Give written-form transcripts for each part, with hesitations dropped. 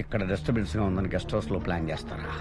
ఇక్కడ డిస్టర్బెన్స్ గా ఉందని గెస్ట్ హౌస్ లో ప్లాన్ చేస్తారా?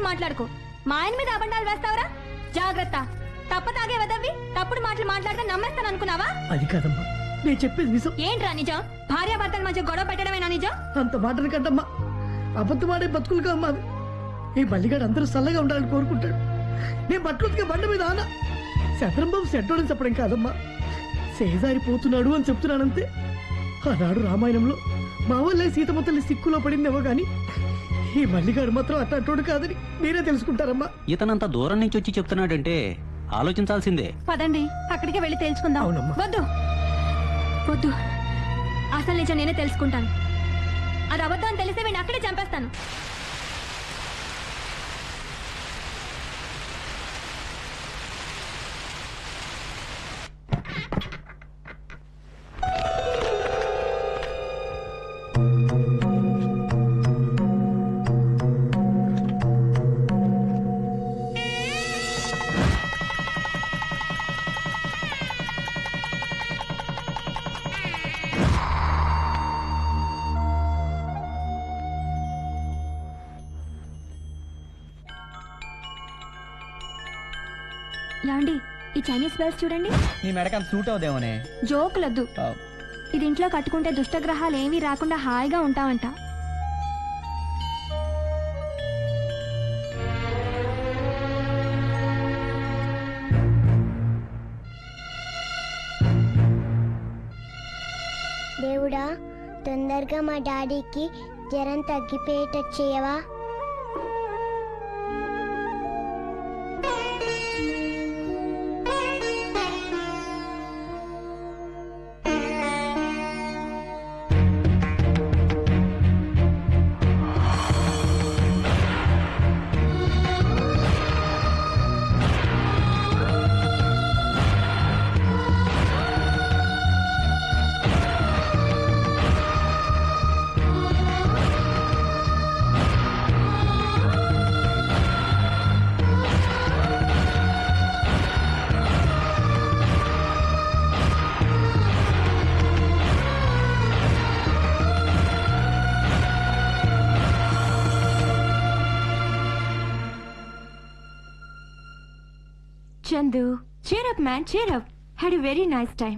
మాట్లాడుకో. మా ఆయన మీద అబండాలు వేస్తావరా? జాగ్రత్త. తప్ప తాగే వదవి తప్పుడు మాటలు మాట్లాడితే నమ్మేస్తాను అనుకున్నావా? అది కాదమ్మా, నేను చెప్పేది నిజం. ఏంట్రా నిజం? భార్యాభర్తల మధ్య గొడవ పెట్టడమేనా నిజం? అంత మాటలు కంటమ్మా, అబద్ధమాడే బతుకులుగా అమ్మా. ఈ బల్లిగాడు అందరూ చల్లగా ఉండాలని కోరుకుంటాడు. నేను బట్టలుగా బండ మీద ఆనా శత్రంబాబు సెట్టోడని చెప్పడం కాదమ్మా, సేజారిపోతున్నాడు అని చెప్తున్నానంతే. ఆనాడు రామాయణంలో మా వల్లే సీతమ్మతల్లి సిక్కులో పడిందేమో గాని ఈ మల్లిగాడు మాత్రం అట్టోడు కాదని మీరే తెలుసుకుంటారమ్మా. ఇతనంత దూరం నుంచి వచ్చి చెప్తున్నాడంటే ఆలోచించాల్సిందే. పదండి, అక్కడికే వెళ్ళి తెలుసుకుందాం. వద్దు వద్దు, అసలు నిజం నేనే తెలుసుకుంటాను. అది అబద్ధం అని తెలిస్తే వీడిని అక్కడే చంపేస్తాను. యాండి, ఈ చైనీస్ బెల్స్ చూడండి. నీ మెడకం సూట్ అవుదేమోనే. జోకులొద్దు. ఇది ఇంట్లో కట్టుకుంటే దుష్టగ్రహాలు ఏమీ రాకుండా హాయిగా ఉంటావంట. దేవుడా, తొందరగా మా డాడీకి జ్వరం తగ్గిపోయేటట్టు చేయవా? Chandu, cheer up man, cheer up. Had a very nice time.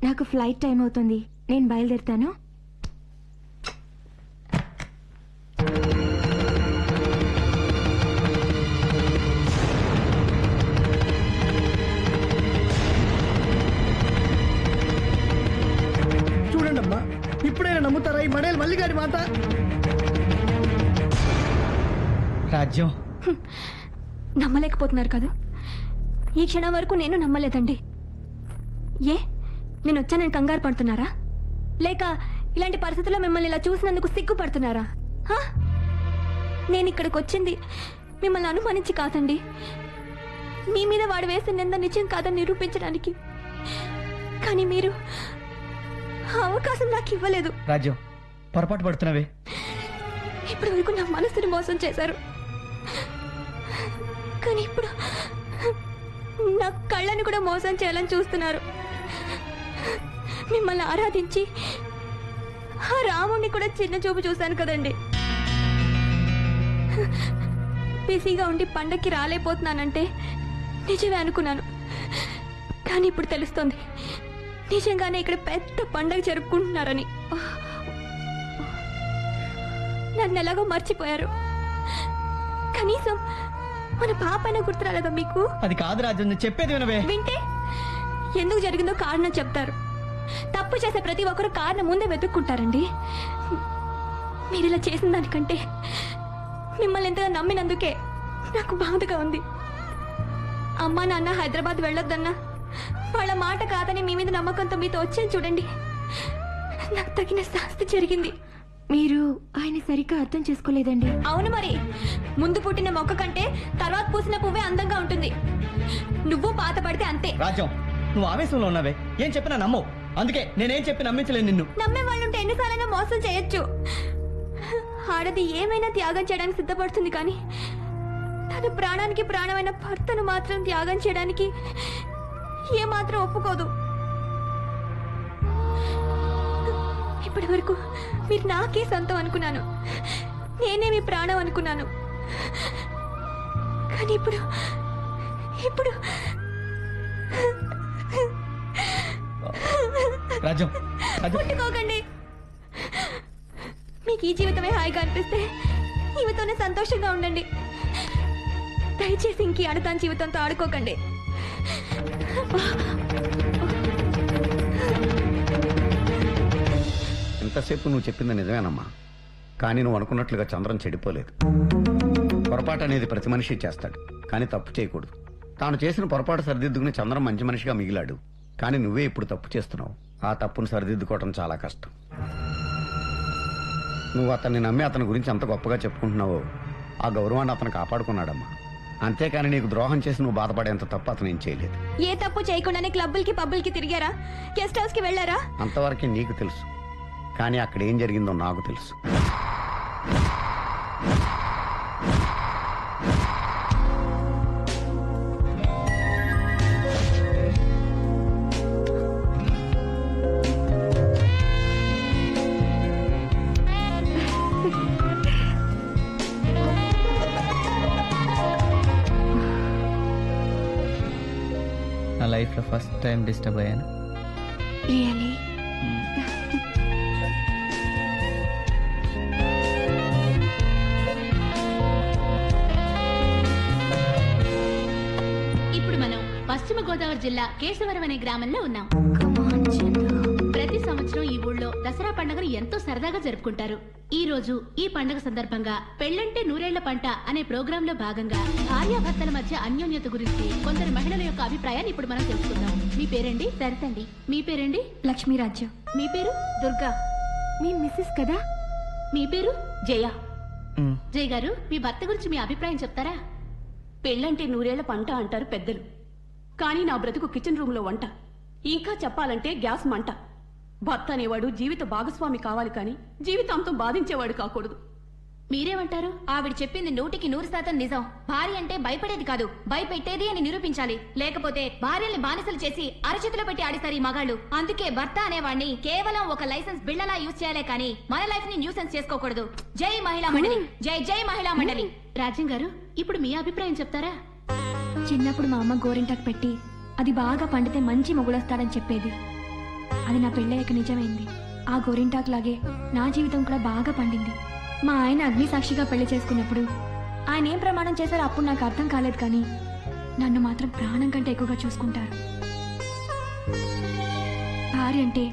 నాకు ఫ్లైట్ టైం అవుతుంది, నేను బయలుదేరుతాను. చూడండమ్మా, ఇప్పుడైనా నమ్ముతారా ఈ మడేలు మల్లిగాడి మాట? రాజ్యం నమ్మలేకపోతున్నారు కదా? ఈ క్షణం వరకు నేను నమ్మలేదండి. ఏ, నేను వచ్చానని కంగారు పడుతున్నారా? లేక ఇలాంటి పరిస్థితుల్లో మిమ్మల్ని ఇలా చూసినందుకు సిగ్గుపడుతున్నారా? నేను ఇక్కడికి వచ్చింది మిమ్మల్ని అనుమానించి కాదండి, మీ మీద వాడు వేసిన నింద నిజం కాదని నిరూపించడానికి. కానీ మీరు అవకాశం నాకు ఇవ్వలేదు. రాజ్యం, పొరపాటు పడుతున్నావే. ఇప్పటి వరకు నా మనసుని మోసం చేశారు, కానీ ఇప్పుడు నా కళ్ళని కూడా మోసం చేయాలని చూస్తున్నారు. మిమ్మల్ని ఆరాధించి ఆ రాముణ్ణి కూడా చిన్న చూపు చూశాను కదండి. బిజీగా ఉండి పండక్కి రాలేకపోతున్నానంటే నిజమే అనుకున్నాను, కానీ ఇప్పుడు తెలుస్తోంది నిజంగానే ఇక్కడ పెద్ద పండగ జరుపుకుంటున్నారని. నన్ను ఎలాగో మర్చిపోయారు. కనీసం మన పాపైనా గుర్తు రాలేదా మీకు? అది కాదు రాజ్యం, నువ్వు చెప్పేది వినవే. వింటే ఎందుకు జరిగిందో కారణం చెప్తారు. తప్పు చేసే ప్రతి ఒక్కరు కారణం ముందే వెతుక్కుంటారండి. మీరు ఇలా చేసిన దానికంటే మిమ్మల్ని ఎంతగా నమ్మినందుకే నాకు బాధగా ఉంది. అమ్మా నాన్న హైదరాబాద్ వెళ్ళొద్దన్నా వాళ్ళ మాట కాదని మీ మీద నమ్మకంతో మీతో వచ్చాను చూడండి. నాకు తగిన శాస్తి జరిగింది. మీరు ఆయన సరిగ్గా అర్థం చేసుకోలేదండి. అవును మరి, ముందు పుట్టిన మొక్క కంటే తర్వాత పూసిన పువ్వే అందంగా ఉంటుంది. నువ్వు పాత పడితే అంతే. రాజ్యం, నువ్వు ఆవేశంలో ఉన్నావే. ఏం చెప్పినా నమ్మవు. అందుకే నేనేం చెప్పి నమ్మించలేను నిన్ను. నమ్మే వాళ్ళుంటే ఎన్నిసార్లైనా మోసం చేయొచ్చు. ఆడది ఏమైనా త్యాగం చేయడానికి సిద్ధపడుతుంది, కానీ తన ప్రాణానికి ప్రాణమైన భర్తను మాత్రం త్యాగం చేయడానికి ఏమాత్రం ఒప్పుకోదు. ఇప్పటి వరకు మీరు నాకే సొంతం అనుకున్నాను, నేనే మీ ప్రాణం అనుకున్నాను. కానీ ఇప్పుడు రాజ్యం, ముట్టుకోకండి. మీకు ఈ జీవితమే హాయిగా అనిపిస్తే ఈమెతోనే సంతోషంగా ఉండండి. దయచేసి ఇంకీ ఆడతాను జీవితంతో ఆడుకోకండి. ఇంతసేపు నువ్వు చెప్పింది నిజమేనమ్మా, కానీ నువ్వు అనుకున్నట్లుగా చంద్రం చెడిపోలేదు. పొరపాటు అనేది ప్రతి మనిషి చేస్తాడు, కానీ తప్పు చేయకూడదు. తాను చేసిన పొరపాటు సరిదిద్దుకుని చంద్రం మంచి మనిషిగా మిగిలాడు. కానీ నువ్వే ఇప్పుడు తప్పు చేస్తున్నావు. ఆ తప్పును సరిదిద్దుకోవటం చాలా కష్టం. నువ్వు అతన్ని నమ్మి అతని గురించి అంత గొప్పగా చెప్పుకుంటున్నావో ఆ గౌరవాన్ని అతను కాపాడుకున్నాడమ్మా. అంతేకాని నీకు ద్రోహం చేసి నువ్వు బాధపడేంత తప్పు అతను ఏం చేయలేదు. ఏ తప్పు చేయకుండానే క్లబ్బులకి పబ్బులకి తిరిగారా? గెస్ట్ హౌస్ కి వెళ్ళారా? అంతవరకే నీకు తెలుసు, కానీ అక్కడ ఏం జరిగిందో నాకు తెలుసు. నా లైఫ్లో ఫస్ట్ టైం డిస్టర్బ్ అయ్యాను. రియలీ? ఇప్పుడు మనం పశ్చిమ గోదావరి జిల్లా కేశవరం అనే గ్రామంలో ఉన్నాం. ప్రతి సంవత్సరం ఈ ఊళ్ళో దసరా పండుగను ఎంతో సరదాగా జరుపుకుంటారు. ఈ రోజు ఈ పండుగ సందర్భంగా పెళ్ళంటే నూరేళ్ల పంట అనే ప్రోగ్రాం లో భాగంగా భార్యాభర్తల మధ్య అన్యోన్యత గురించి కొందరు మహిళల యొక్క అభిప్రాయాన్ని ఇప్పుడు మనం తెలుసుకుందాం. మీ పేరండి? సరితండి. మీ పేరండి? లక్ష్మీరాజ్యం. మీ పేరు? దుర్గా. మీ మిస్సెస్ కదా? మీ పేరు? జయ. జయ గారు, మీ భర్త గురించి మీ అభిప్రాయం చెప్తారా? పెళ్ళంటే నూరేళ్ల పంట అంటారు పెద్దలు, కానీ నా బ్రతుకు కిచెన్ రూమ్ లో వంట. ఇంకా చెప్పాలంటే గ్యాస్ మంట. భర్త అనేవాడు జీవిత భాగస్వామి కావాలి, కానీ జీవితాంతం బాధించేవాడు కాకూడదు. మీరేమంటారు? ఆవిడ చెప్పింది 100% నిజం. భార్య అంటే భయపడేది కాదు, భయపెట్టేది అని నిరూపించాలి. లేకపోతే భార్యల్ని బానిసలు చేసి అరచేతిలో పెట్టి ఆడిస్తారు ఈ మగాళ్ళు. అందుకే భర్త అనేవాడిని కేవలం ఒక లైసెన్స్ బిళ్ళలా యూజ్ చేయాలే, కానీ మన లైఫ్ ని న్యూసెన్స్ చేసుకోకూడదు. జై మహిళా మండలి, జై జై మహిళా మండలి. రాజ్యం గారు, ఇప్పుడు మీ అభిప్రాయం చెప్తారా? చిన్నప్పుడు మా అమ్మ గోరింటాకు పెట్టి అది బాగా పండితే మంచి మొగుడొస్తాడని చెప్పేది. అది నా పెళ్ళయ్యాక నిజమైంది. ఆ గోరింటాకు లాగే నా జీవితం కూడా బాగా పండింది. మా ఆయన అగ్ని సాక్షిగా పెళ్లి చేసుకున్నప్పుడు ఆయన ఏం ప్రమాణం చేశారో అప్పుడు నాకు అర్థం కాలేదు, కానీ నన్ను మాత్రం ప్రాణం కంటే ఎక్కువగా చూసుకుంటారు. భార్య అంటే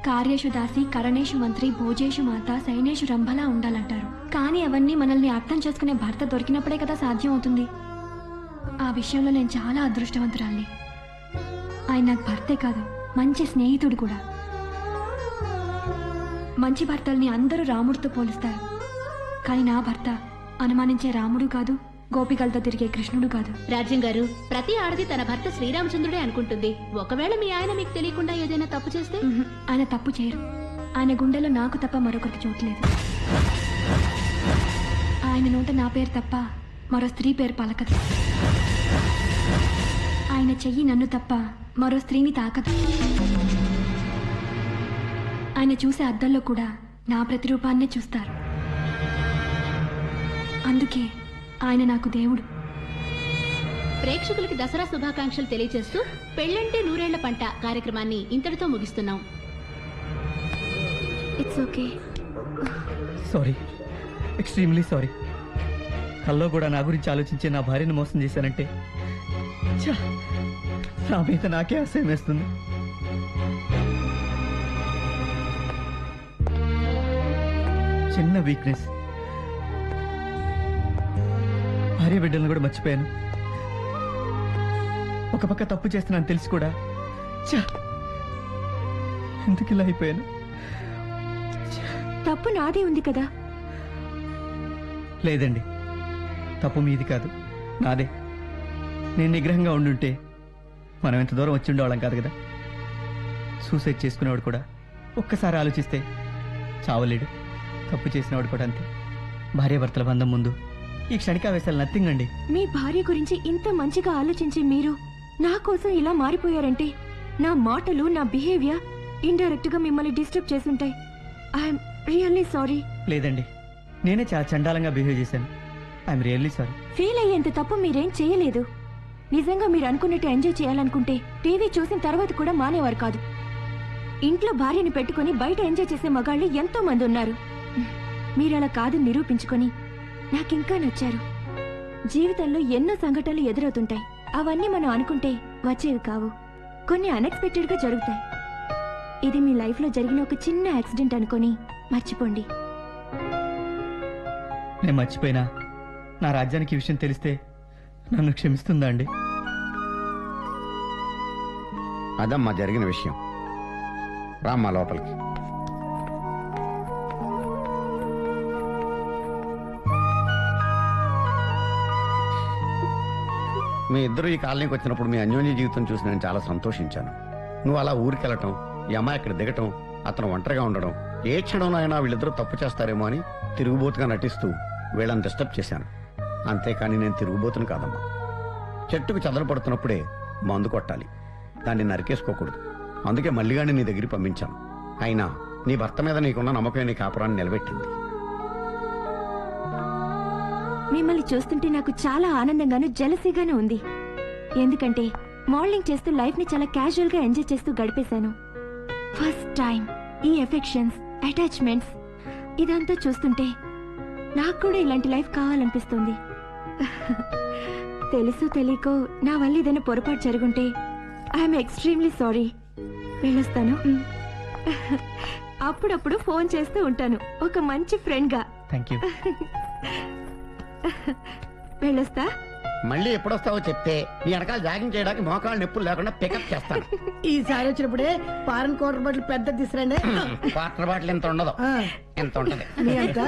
కార్యేషు దాసి, కరణేషు మంత్రి, భోజేషు మాత, సైనేషు రంభలా ఉండాలంటారు. కానీ అవన్నీ మనల్ని అర్థం చేసుకునే భర్త దొరికినప్పుడే కదా సాధ్యం అవుతుంది. ఆ విషయంలో నేను చాలా అదృష్టవంతురాల్ని. ఆయన నాకు భర్తే కాదు, మంచి స్నేహితుడు కూడా. మంచి భర్తల్ని అందరూ రాముడితో పోలుస్తారు, కానీ నా భర్త అనుమానించే రాముడు కాదు, గోపికలతో తిరిగే కృష్ణుడు కాదు. రాజ్యం గారు, ప్రతి ఆడది తన భర్త శ్రీరామచంద్రుడే అనుకుంటుంది. ఒకవేళ మీ ఆయన మీకు తెలియకుండా ఏదైనా తప్పు చేస్తే? ఆయన తప్పు చేయరు. ఆయన గుండెలో నాకు తప్ప మరొకరికి చోట్లేదు. ఆయన నోట నా పేరు తప్ప మరో స్త్రీ పేరు పలకదు. ఆయన చెయ్యి నన్ను తప్ప మరో స్త్రీని తాకదు. ఆయన చూసే అద్దంలో కూడా నా ప్రతిరూపాన్నే చూస్తారు. అందుకే ఆయన నాకు దేవుడు. ప్రేక్షకులకి దసరా శుభాకాంక్షలు తెలియజేస్తూ పెళ్ళంటే నూరేళ్ల పంట కార్యక్రమాన్ని ఇంతటితో ముగిస్తున్నాం. It's okay. Sorry, extremely sorry. కల్లో కూడా నా గురించి ఆలోచించే నా భార్యను మోసం చేశానంటే ఛా, నా మీద నాకే అసహ్యం వేస్తుంది. చిన్న వీక్నెస్, భార్య బిడ్డలను కూడా మర్చిపోయాను. ఒక పక్క తప్పు చేస్తున్నాను తెలిసి కూడా ఛ! ఎందుకు ఇలా అయిపోయాను? తప్పు నాదే ఉంది కదా. లేదండి, తప్పు మీది కాదు, నాదే. నేను నిగ్రహంగా ఉండుంటే మనం ఎంత దూరం వచ్చి ఉండేవాళ్ళం కాదు కదా. సూసైడ్ చేసుకునేవాడు కూడా ఒక్కసారి ఆలోచిస్తే చావలేడు. తప్పు చేసినవాడు కూడా అంతే. భార్యాభర్తల బంధం ముందు ఈ క్షణికావేశాలు నథింగ్ అండి. మీ భార్య గురించి ఇంత మంచిగా ఆలోచించి మీరు నా కోసం ఇలా మారిపోయారంటే నా మాటలు, నా బిహేవియర్ ఇండైరెక్ట్ గా మిమ్మల్ని డిస్టర్బ్ చేసుంటాయి. I'm really sorry. లేదండి, నేనే చాలా చండాలంగా బిహేవ్ చేశాను. I'm really sorry. ఫీల్ అయ్యేంత తప్పు మీరేం చేయలేదు. నిజంగా మీరు అనుకున్నట్టు ఎంజాయ్ చేయాలనుకుంటే టీవీ చూసిన తర్వాత కూడా మానేవారు కాదు. ఇంట్లో భార్యని పెట్టుకుని బయట ఎంజాయ్ చేసే మగాళ్ళు ఎంతో మంది ఉన్నారు. మీరలా కాదని నిరూపించుకొని నాకింకా నచ్చారు. జీవితంలో ఎన్నో సంఘటనలు ఎదురవుతుంటాయి. అవన్నీ మనం అనుకుంటే వచ్చేవి కావు. కొన్ని అన్ఎక్స్పెక్టెడ్ గా జరుగుతాయి. ఇది మీ లైఫ్ లో జరిగిన ఒక చిన్న యాక్సిడెంట్ అనుకొని మర్చిపోండి. నేను మర్చిపోయినా నా రాజ్యానికి ఈ విషయం తెలిస్తే నన్ను క్షమిస్తుందా అండి? అదమ్మా జరిగిన విషయం. రామ్మా లోపలికి. మీ ఇద్దరు ఈ కాలనీకి వచ్చినప్పుడు మీ అన్యోన్య జీవితం చూసి నేను చాలా సంతోషించాను. నువ్వు అలా ఊరికెళ్ళటం, ఈ అమ్మాయి ఇక్కడ దిగటం, అతను ఒంటరిగా ఉండడం, ఏ క్షణంలో అయినా వీళ్ళిద్దరూ తప్పు చేస్తారేమో అని తిరుగుబోతుగా నటిస్తూ వీళ్ళని డిస్టర్బ్ చేశాను. అంతేకాని నేను తిరుగుబోతును కాదమ్మా. చెట్టుకు చెదలు పడుతున్నప్పుడే మందు కొట్టాలి, దాన్ని నరికేసుకోకూడదు. అందుకే మల్లిగాని నీ దగ్గరికి పంపించాను. అయినా నీ భర్త మీద నీకున్న నమ్మకం నీ కాపురాన్ని నిలబెట్టింది. మిమ్మల్ని చూస్తుంటే నాకు చాలా ఆనందంగాను, జెలసీగాను ఉంది. ఎందుకంటే మోడలింగ్ చేస్తూ లైఫ్ ని చాలా క్యాజువల్ గా ఎంజాయ్ చేస్తూ గడిపేశాను. ఫస్ట్ టైం ఈ ఎఫెక్షన్స్, అటాచ్మెంట్స్ ఇదంతా చూస్తుంటే నాకు కూడా ఇలాంటి లైఫ్ కావాలనిపిస్తుంది. తెలుసు తెలియకో నా వల్ల ఏదైనా పొరపాటు జరుగుంటే ఐఎమ్ ఎక్స్ట్రీమ్లీ సారీ. వెళ్ళొస్తాను. అప్పుడప్పుడు ఫోన్ చేస్తూ ఉంటాను ఒక మంచి ఫ్రెండ్ గా. Thank you. వెళ్ళొస్తా. మళ్ళీ ఎప్పుడొస్తావో చెప్తే నీ వెనకాల జాగింగ్ చేయడానికి మోకాళ్ళు నొప్పులు లేకుండా పికప్ చేస్తాను. ఈసారి వచ్చినప్పుడే ఫారెన్ క్వార్టర్ బాటిల్ పెద్ద తీసుకురండి. వాటర్ బాటిల్ ఎంత ఉండదు, ఎంత ఉంటది. మీ అంతా